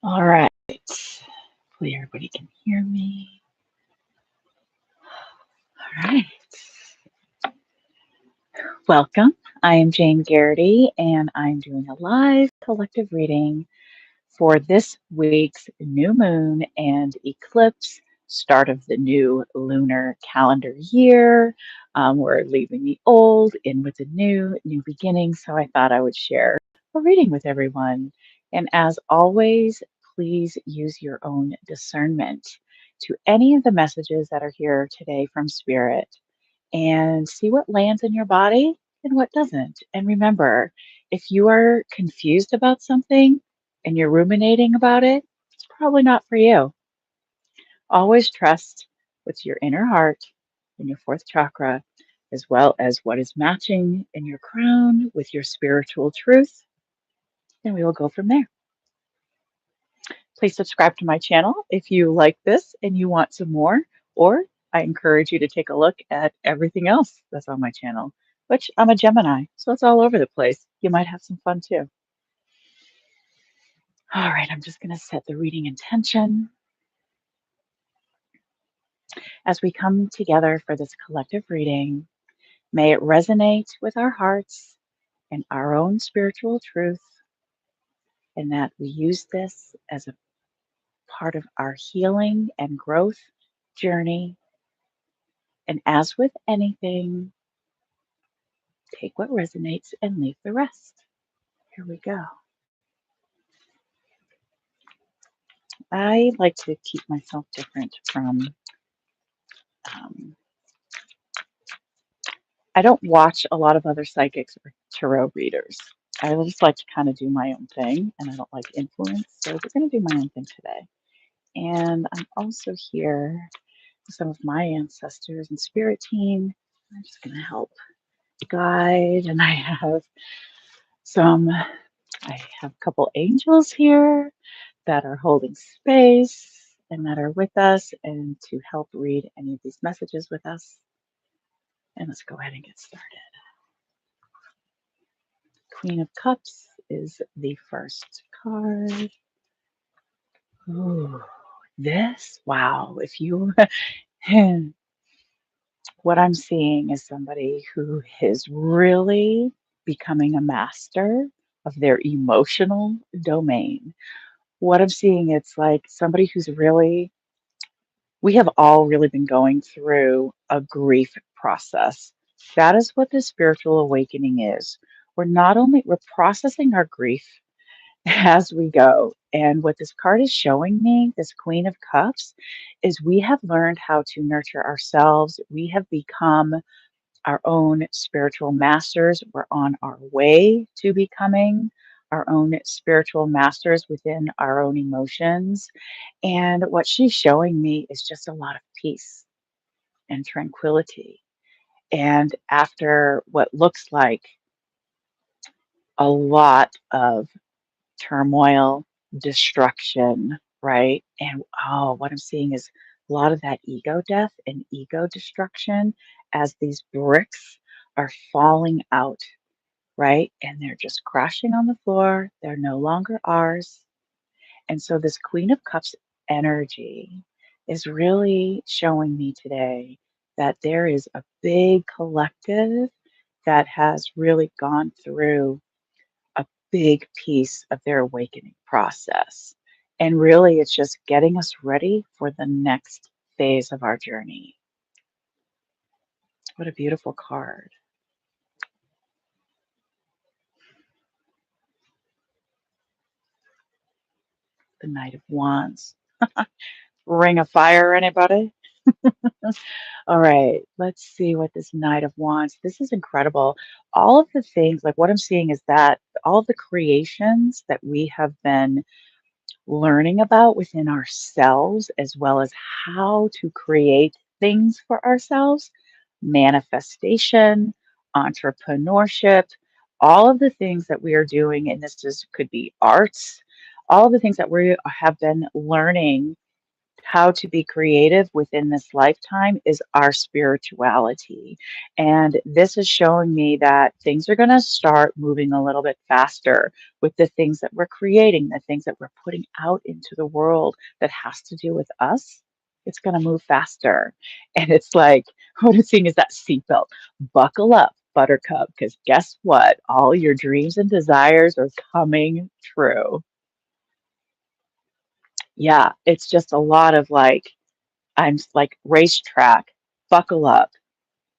All right. Hopefully everybody can hear me. All right. Welcome. I am Jane Garrity, and I'm doing a live collective reading for this week's new moon and eclipse, start of the new lunar calendar year. We're leaving the old, in with the new beginning. So I thought I would share a reading with everyone. And as always, please use your own discernment to any of the messages that are here today from Spirit and see what lands in your body and what doesn't. And remember, if you are confused about something and you're ruminating about it, it's probably not for you. Always trust with your inner heart and your fourth chakra, as well as what is matching in your crown with your spiritual truth. And we will go from there. Please subscribe to my channel if you like this and you want some more, or I encourage you to take a look at everything else that's on my channel, which I'm a Gemini, so it's all over the place. You might have some fun too. All right, I'm just going to set the reading intention as we come together for this collective reading. May it resonate with our hearts and our own spiritual truth, and that we use this as a part of our healing and growth journey. And as with anything, take what resonates and leave the rest. Here we go. I like to keep myself different from, um, I don't watch a lot of other psychics or tarot readers. I just like to kind of do my own thing, and I don't like influence. So we're going to do my own thing today. And I'm also here with some of my ancestors and spirit team. I'm just going to help guide, and some, I have a couple angels here that are holding space and that are with us and to help read any of these messages with us. And let's go ahead and get started. Queen of Cups is the first card. Ooh, this, wow. If you, what I'm seeing is somebody who is really becoming a master of their emotional domain. What I'm seeing, it's like somebody who's really, we have all really been going through a grief process. That is what the spiritual awakening is. We're processing our grief as we go. And what this card is showing me, this Queen of Cups, is we have learned how to nurture ourselves. We have become our own spiritual masters. We're on our way to becoming our own spiritual masters within our own emotions. And what she's showing me is just a lot of peace and tranquility. And after what looks like a lot of turmoil, destruction, right? And oh, what I'm seeing is a lot of that ego death and ego destruction as these bricks are falling out, right? And they're just crashing on the floor. They're no longer ours. And so, this Queen of Cups energy is really showing me today that there is a big collective that has really gone through a big piece of their awakening process. And really, it's just getting us ready for the next phase of our journey. What a beautiful card. The Knight of Wands. Ring of Fire, anybody? All right, let's see what this Knight of Wands. This is incredible. All of the things, like what I'm seeing is that all of the creations that we have been learning about within ourselves, as well as how to create things for ourselves, manifestation, entrepreneurship, all of the things that we are doing, and this could be arts, all of the things that we have been learning how to be creative within this lifetime is our spirituality. And this is showing me that things are going to start moving a little bit faster with the things that we're creating, the things that we're putting out into the world that has to do with us. It's going to move faster. And it's like, what I'm seeing is that seatbelt. Buckle up, Buttercup, because guess what? All your dreams and desires are coming true. Yeah, it's just a lot of like, like racetrack, buckle up,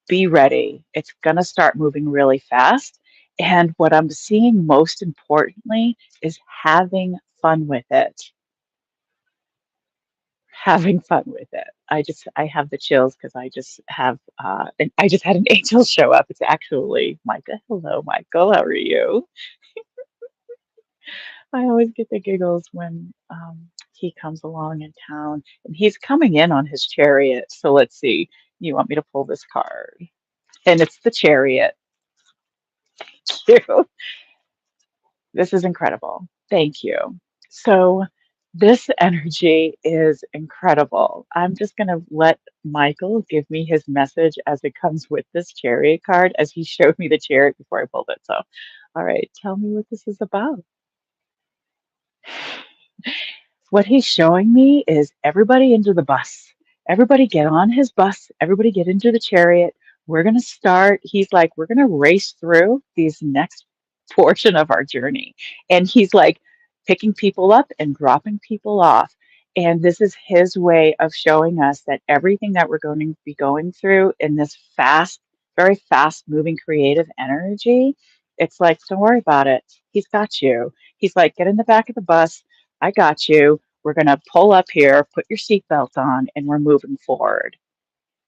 be ready. It's going to start moving really fast. And what I'm seeing most importantly is having fun with it. Having fun with it. I have the chills because I just have, and I just had an angel show up. It's actually Micah. Hello, Michael. How are you? I always get the giggles when he comes along in town, and he's coming in on his chariot. So let's see. You want me to pull this card? And it's the chariot. This is incredible. Thank you. So this energy is incredible. I'm just going to let Michael give me his message as it comes with this chariot card, as he showed me the chariot before I pulled it. So, all right, tell me what this is about. What he's showing me is everybody into the bus. Everybody get on his bus. Everybody get into the chariot. We're going to start. He's like, we're going to race through these next portion of our journey. And he's like picking people up and dropping people off. And this is his way of showing us that everything that we're going to be going through in this fast, very fast moving creative energy, it's like, don't worry about it. He's got you. He's like, get in the back of the bus. I got you. We're going to pull up here, put your seatbelt on, and we're moving forward.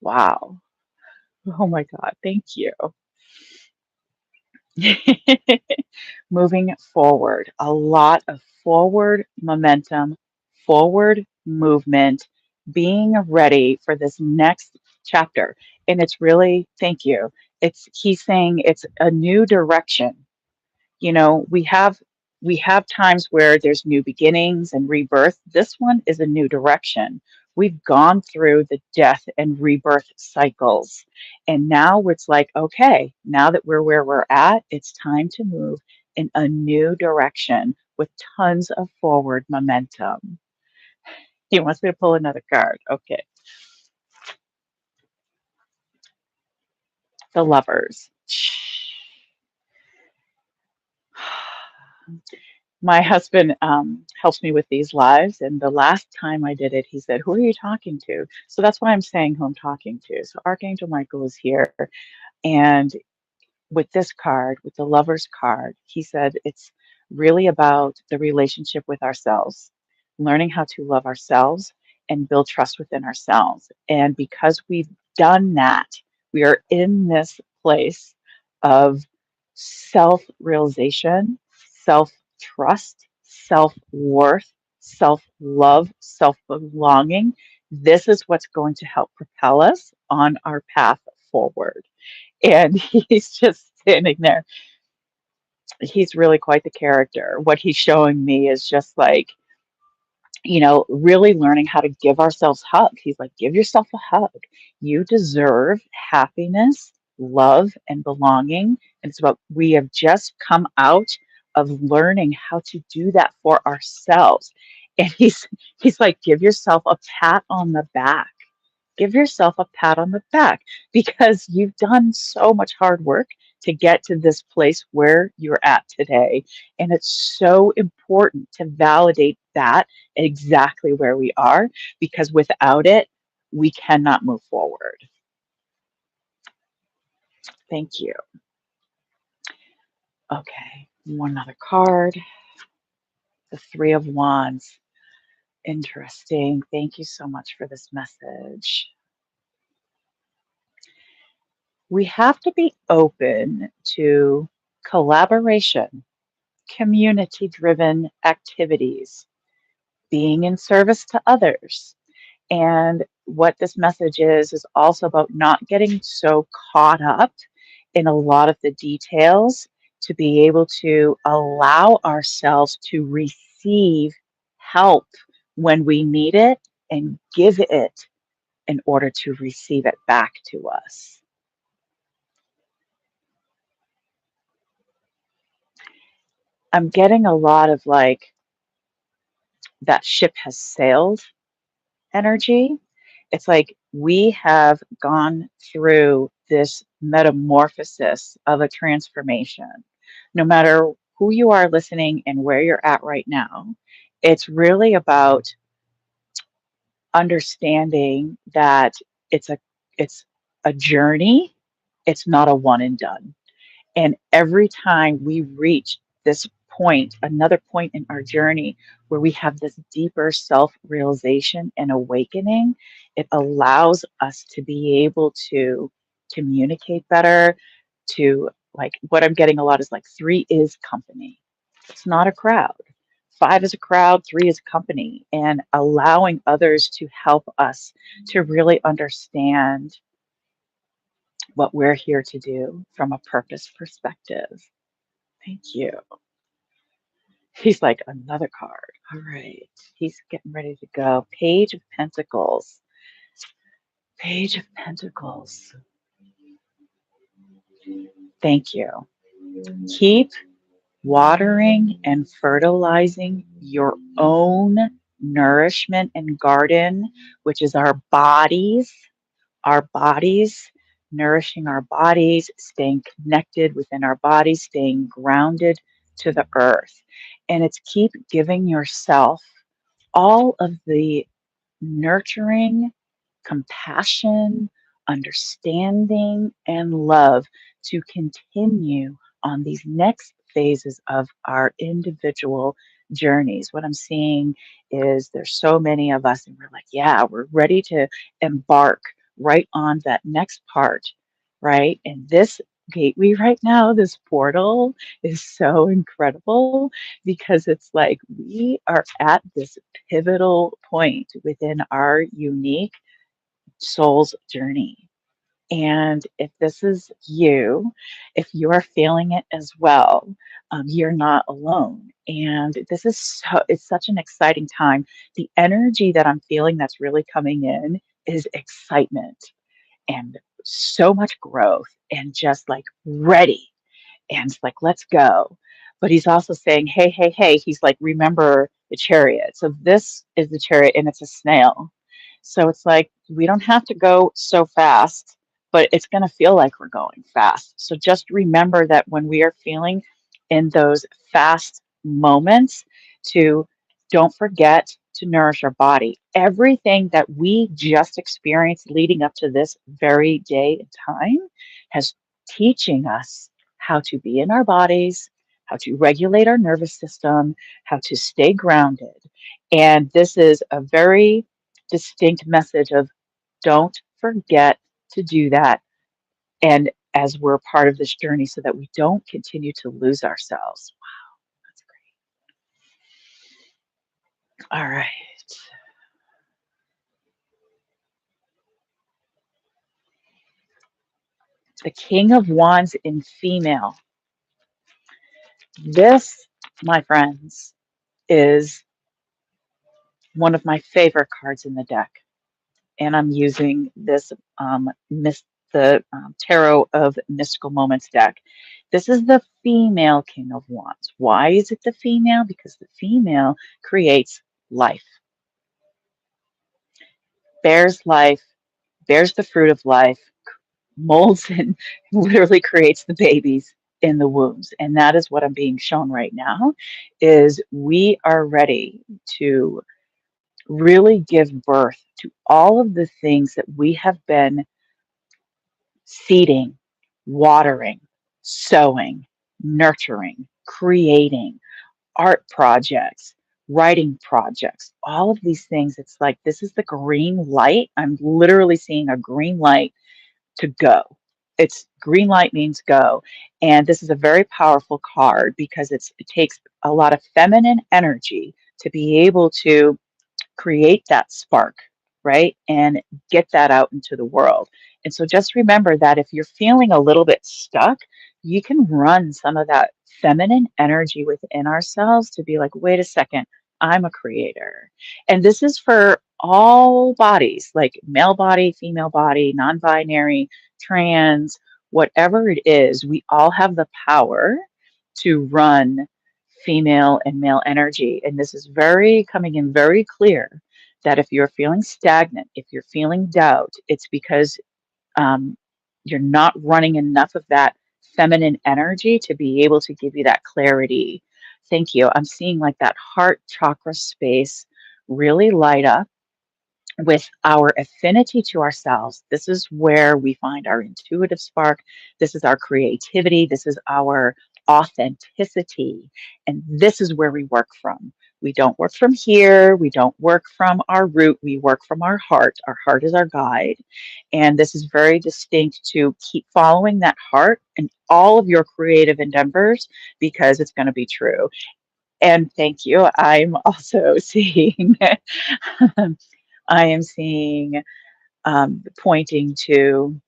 Wow. Oh my God. Thank you. Moving forward, a lot of forward momentum, forward movement, being ready for this next chapter. And it's really, thank you. He's saying it's a new direction. You know, we have times where there's new beginnings and rebirth. This one is a new direction. We've gone through the death and rebirth cycles, and now it's like, okay, now that we're where we're at, it's time to move in a new direction with tons of forward momentum. He wants me to pull another card. Okay. The lovers. My husband helps me with these lives, and the last time I did it, he said, "Who are you talking to?" So that's why I'm saying who I'm talking to. So Archangel Michael is here, and with this card, with the Lover's card, he said it's really about the relationship with ourselves, learning how to love ourselves and build trust within ourselves. And because we've done that, we are in this place of self realization, self trust, self worth, self love, self belonging. This is what's going to help propel us on our path forward. And he's just standing there. He's really quite the character. What he's showing me is just like, really learning how to give ourselves hugs. He's like, give yourself a hug. You deserve happiness, love, and belonging. And it's about, we have just come out of learning how to do that for ourselves. And he's like, give yourself a pat on the back. Give yourself a pat on the back because you've done so much hard work to get to this place where you're at today. And it's so important to validate that exactly where we are, because without it, we cannot move forward. Thank you. Okay, one other card. The Three of Wands. Interesting. Thank you so much for this message. We have to be open to collaboration, community driven activities, being in service to others. And what this message is also about not getting so caught up in a lot of the details to be able to allow ourselves to receive help when we need it and give it in order to receive it back to us. I'm getting a lot of like that ship has sailed energy. It's like we have gone through this metamorphosis of a transformation. No matter who you are listening and where you're at right now, it's really about understanding that it's a it's a journey. It's not a one and done. And every time we reach this point, another point in our journey where we have this deeper self realization and awakening, it allows us to be able to communicate better. To like what I'm getting a lot is like three is company, it's not a crowd. Five is a crowd, three is company, and allowing others to help us to really understand what we're here to do from a purpose perspective. Thank you. He's like, another card. All right. He's getting ready to go. Page of Pentacles. Page of Pentacles. Thank you. Keep watering and fertilizing your own nourishment and garden, which is our bodies, nourishing our bodies, staying connected within our bodies, staying grounded to the earth. And it's keep giving yourself all of the nurturing, compassion, understanding, and love to continue on these next phases of our individual journeys. What I'm seeing is there's so many of us, and we're like, yeah, we're ready to embark right on that next part, right? And this gateway right now, this portal is so incredible because it's like we are at this pivotal point within our unique soul's journey. And if this is you, if you are feeling it as well, you're not alone. And this is it's such an exciting time. The energy that I'm feeling that's really coming in is excitement and so much growth and just like ready and it's like, let's go. But he's also saying, hey, hey, hey, he's like, remember the chariot. So this is the chariot and it's a snail. So it's like, we don't have to go so fast, but it's going to feel like we're going fast. So just remember that when we are feeling in those fast moments, to don't forget to nourish our body. Everything that we just experienced leading up to this very day and time has teaching us how to be in our bodies, how to regulate our nervous system, how to stay grounded. And this is a very distinct message of don't forget to do that. And as we're part of this journey, so that we don't continue to lose ourselves. Wow, that's great. All right. The King of Wands in female. This, my friends, is one of my favorite cards in the deck. And I'm using this the Tarot of Mystical Moments deck. This is the female King of Wands. Why is it the female? Because the female creates life, bears life, bears the fruit of life, molds and literally creates the babies in the wombs. And that is what I'm being shown right now is we are ready to really give birth to all of the things that we have been seeding, watering, sowing, nurturing, creating, art projects, writing projects, all of these things. It's like this is the green light. I'm literally seeing a green light to go. It's green light means go. And this is a very powerful card because it takes a lot of feminine energy to be able to create that spark, right? And get that out into the world. And so just remember that if you're feeling a little bit stuck, you can run some of that feminine energy within ourselves to be like, wait a second, I'm a creator. And this is for all bodies, like male body, female body, non-binary, trans, whatever it is, we all have the power to run female and male energy. And this is very coming in very clear that if you're feeling stagnant, if you're feeling doubt, it's because um, you're not running enough of that feminine energy to be able to give you that clarity. Thank you. I'm seeing like that heart chakra space really light up with our affinity to ourselves. This is where we find our intuitive spark. This is our creativity. This is our authenticity. And this is where we work from. We don't work from here. We don't work from our root. We work from our heart. Our heart is our guide. And this is very distinct to keep following that heart in all of your creative endeavors because it's going to be true. And thank you. I'm also seeing I am seeing pointing to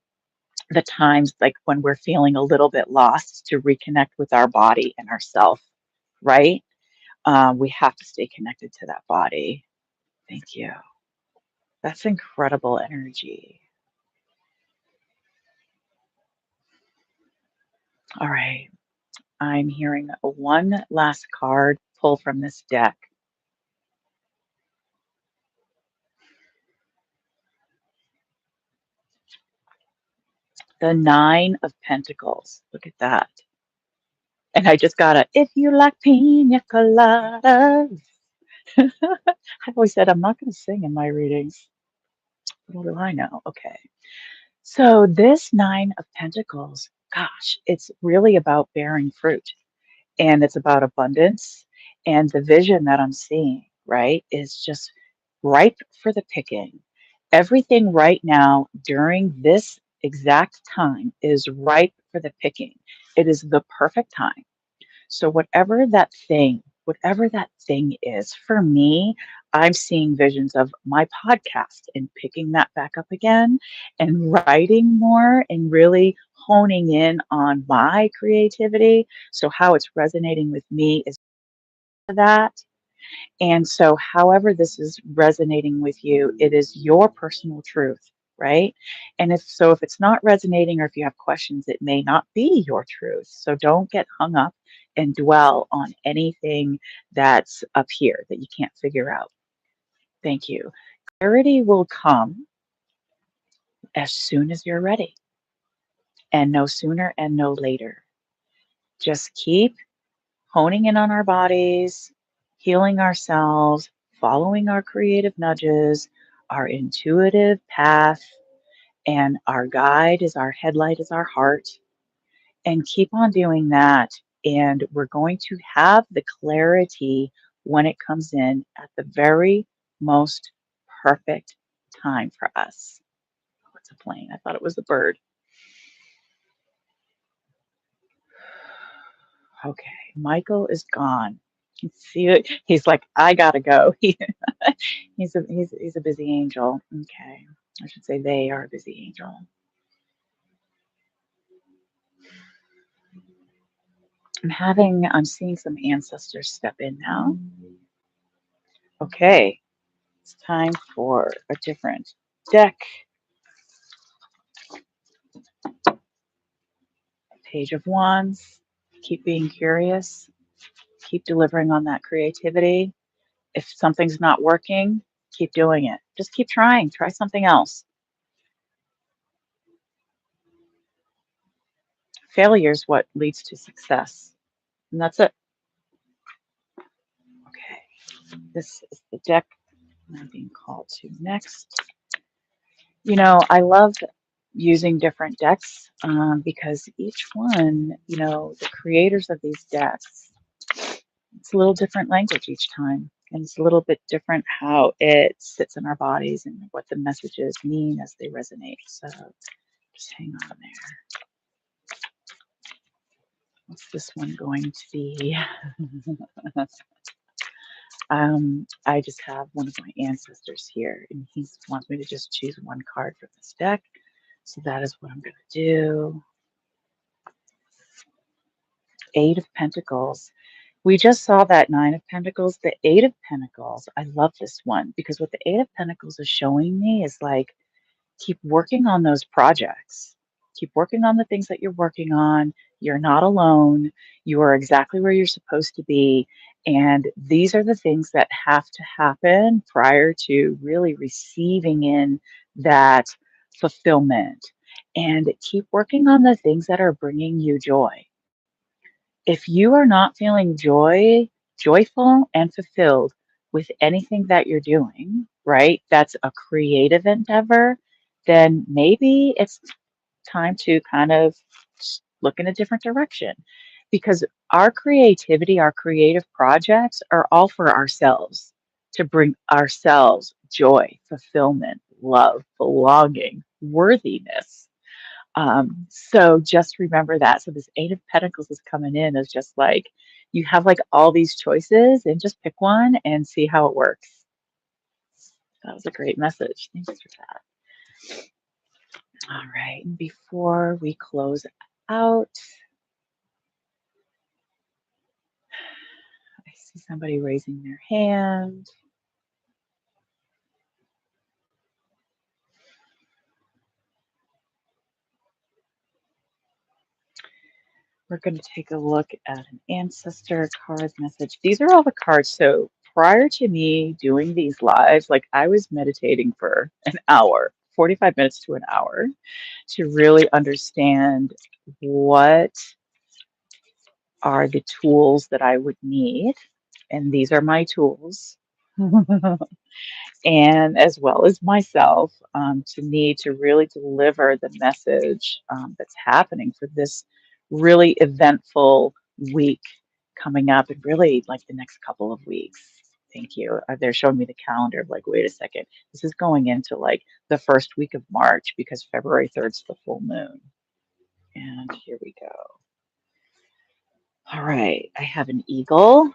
the times like when we're feeling a little bit lost to reconnect with our body and ourself, right? We have to stay connected to that body. Thank you. That's incredible energy. All right. I'm hearing one last card pull from this deck. The Nine of Pentacles. Look at that. And I just got a, if you like pina coladas. I've always said I'm not going to sing in my readings. What do I know? Okay. So this Nine of Pentacles, gosh, it's really about bearing fruit and it's about abundance. And the vision that I'm seeing, right, is just ripe for the picking. Everything right now during this exact time is ripe for the picking. It is the perfect time. So whatever that thing is, for me, I'm seeing visions of my podcast and picking that back up again and writing more and really honing in on my creativity. So how it's resonating with me is that. And so, however, this is resonating with you, it is your personal truth, right? And if so, if it's not resonating or if you have questions, it may not be your truth. So, don't get hung up and dwell on anything that's up here that you can't figure out. Thank you. Clarity will come as soon as you're ready, and no sooner and no later. Just keep honing in on our bodies, healing ourselves, following our creative nudges, our intuitive path, and our guide is our headlight, is our heart. And keep on doing that. And we're going to have the clarity when it comes in at the very most perfect time for us. What's a plane? I thought it was a bird. Okay, Michael is gone. See it? He's like, I gotta go. He's a busy angel. Okay, I should say they are a busy angel. I'm seeing some ancestors step in now. Okay, it's time for a different deck. Page of Wands. Keep being curious. Keep delivering on that creativity. If something's not working, keep doing it. Just keep trying. Try something else. Failure is what leads to success. And that's it. Okay. This is the deck I'm being called to next. I love using different decks because each one, the creators of these decks, it's a little different language each time. And it's a little bit different how it sits in our bodies and what the messages mean as they resonate. So just hang on there. What's this one going to be? I just have one of my ancestors here, and he wants me to just choose one card from this deck. So that is what I'm going to do. Eight of Pentacles. We just saw that Nine of Pentacles, the Eight of Pentacles. I love this one because what the Eight of Pentacles is showing me is like, keep working on those projects. Keep working on the things that you're working on. You're not alone. You are exactly where you're supposed to be. And these are the things that have to happen prior to really receiving in that fulfillment. And keep working on the things that are bringing you joy. If you are not feeling joyful and fulfilled with anything that you're doing, right? That's a creative endeavor, then maybe it's time to kind of look in a different direction because our creativity, our creative projects are all for ourselves to bring ourselves joy, fulfillment, love, belonging, worthiness. So just remember that. So this Eight of Pentacles is coming in as just like you have like all these choices and just pick one and see how it works. That was a great message. Thanks for that. All right. And before we close out, I see somebody raising their hand. We're going to take a look at an ancestor card message. These are all the cards. So prior to me doing these lives, like I was meditating for an hour, 45 minutes to an hour, to really understand what are the tools that I would need. And these are my tools. And as well as myself, to need to really deliver the message that's happening for this really eventful week coming up, and really like the next couple of weeks. Thank you. They're showing me the calendar of like, wait a second, this is going into like the first week of March because February 3rd is the full moon. And here we go. All right, I have an eagle,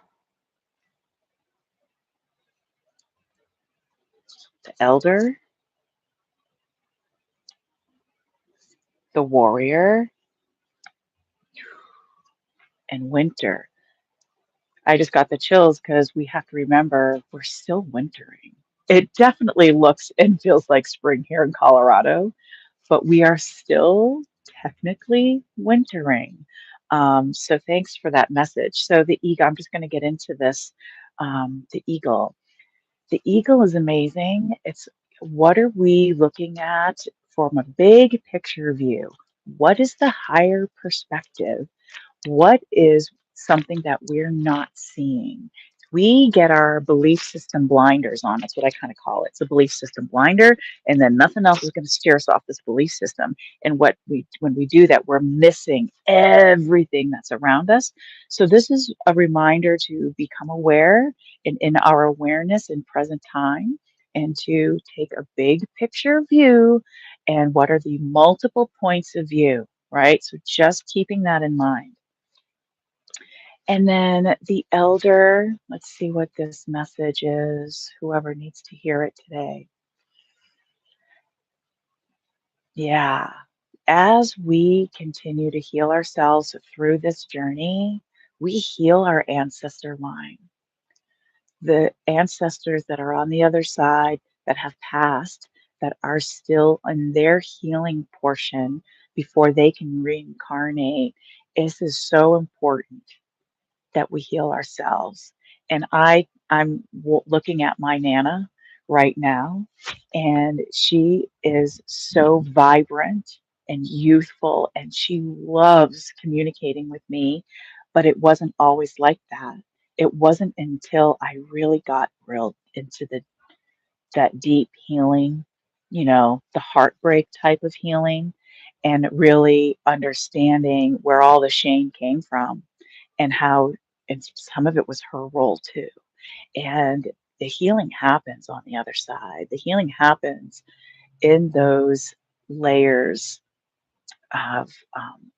the elder, the warrior, and winter. I just got the chills because we have to remember we're still wintering. It definitely looks and feels like spring here in Colorado, but we are still technically wintering. So thanks for that message. So the eagle, I'm just going to get into this. The eagle. The eagle is amazing. It's what are we looking at from a big picture view? What is the higher perspective? What is something that we're not seeing? We get our belief system blinders on. That's what I kind of call it. It's a belief system blinder, and then nothing else is going to steer us off this belief system. And when we do that, we're missing everything that's around us. So this is a reminder to become aware and in our awareness in present time, and to take a big picture view and what are the multiple points of view, right? So just keeping that in mind. And then the elder, let's see what this message is, whoever needs to hear it today. Yeah. As we continue to heal ourselves through this journey, we heal our ancestor line. The ancestors that are on the other side that have passed, that are still in their healing portion before they can reincarnate. This is so important that we heal ourselves. And looking at my Nana right now, and she is so vibrant and youthful, and she loves communicating with me, but it wasn't always like that. It wasn't until I really got real into that deep healing, the heartbreak type of healing, and really understanding where all the shame came from and how, and some of it was her role too. And the healing happens on the other side. The healing happens in those layers of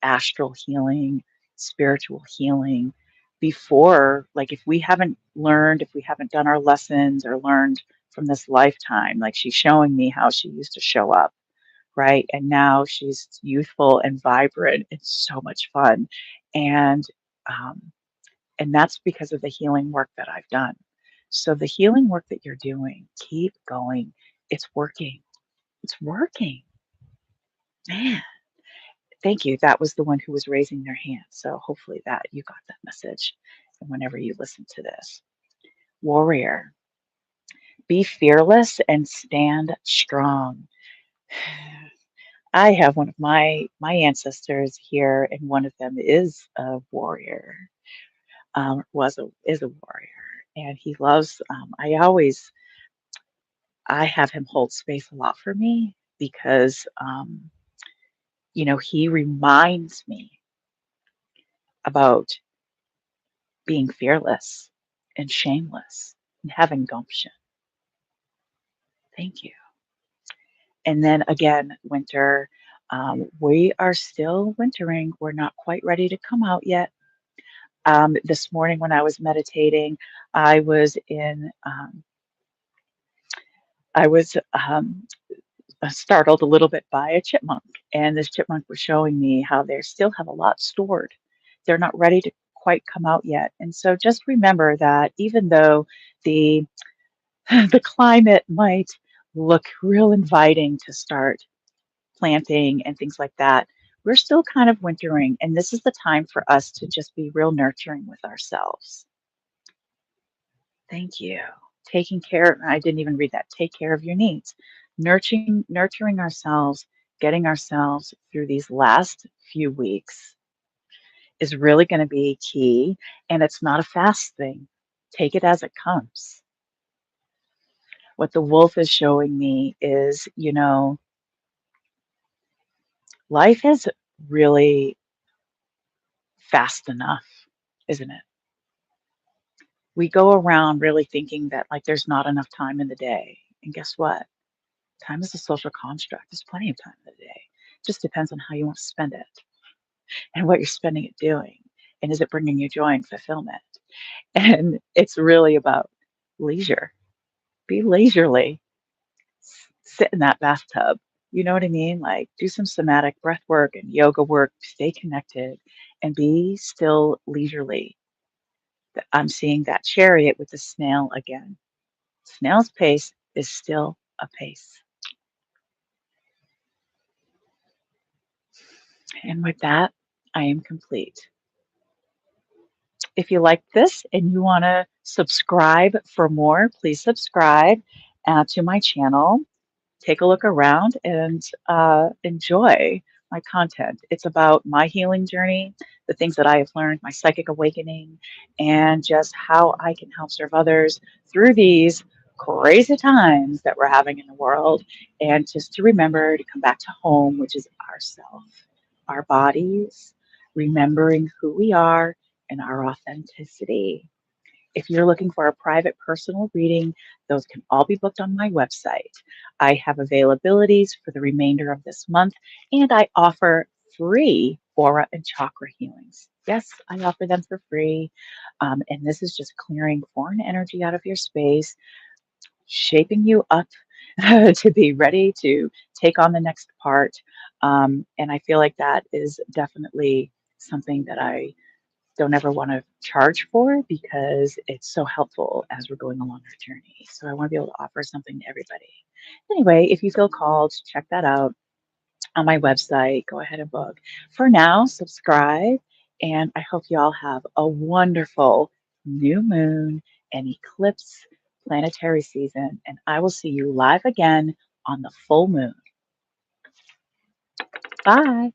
astral healing, spiritual healing. Before, like if we haven't learned, if we haven't done our lessons or learned from this lifetime, like she's showing me how she used to show up, right? And now she's youthful and vibrant. It's so much fun. And um, And that's because of the healing work that I've done. So the healing work that you're doing, keep going. It's working. It's working. Man, thank you. That was the one who was raising their hand. So hopefully that you got that message whenever you listen to this. Warrior, be fearless and stand strong. I have one of my ancestors here, and one of them is a warrior. Was a is a warrior, and he loves. I have him hold space a lot for me because he reminds me about being fearless and shameless and having gumption. Thank you. And then again, winter. We are still wintering. We're not quite ready to come out yet. This morning when I was meditating, I was in, I was startled a little bit by a chipmunk, and this chipmunk was showing me how they still have a lot stored. They're not ready to quite come out yet. And so just remember that even though the the climate might look real inviting to start planting and things like that, we're still kind of wintering, and this is the time for us to just be real nurturing with ourselves. Thank you. Taking care, I didn't even read that. Take care of your needs. Nurturing ourselves, getting ourselves through these last few weeks is really going to be key. And it's not a fast thing. Take it as it comes. What the wolf is showing me is, life is really fast enough, isn't it? We go around really thinking that like there's not enough time in the day. And guess what? Time is a social construct. There's plenty of time in the day. Just depends on how you want to spend it and what you're spending it doing. And is it bringing you joy and fulfillment? And it's really about leisure. Be leisurely. Sit in that bathtub. You know what I mean? Like do some somatic breath work and yoga work. Stay connected and be still leisurely. I'm seeing that chariot with the snail again. Snail's pace is still a pace. And with that, I am complete. If you like this and you want to subscribe for more, please subscribe to my channel. Take a look around and enjoy my content. It's about my healing journey, the things that I have learned, my psychic awakening, and just how I can help serve others through these crazy times that we're having in the world. And just to remember to come back to home, which is ourself, our bodies, remembering who we are and our authenticity. If you're looking for a private personal reading, those can all be booked on my website. I have availabilities for the remainder of this month, and I offer free aura and chakra healings. Yes, I offer them for free. And this is just clearing foreign energy out of your space, shaping you up to be ready to take on the next part. And I feel like that is definitely something that I don't ever want to charge for because it's so helpful as we're going along our journey. So I want to be able to offer something to everybody. Anyway, if you feel called, check that out on my website. Go ahead and book. For now, subscribe, and I hope you all have a wonderful new moon and eclipse planetary season. And I will see you live again on the full moon. Bye.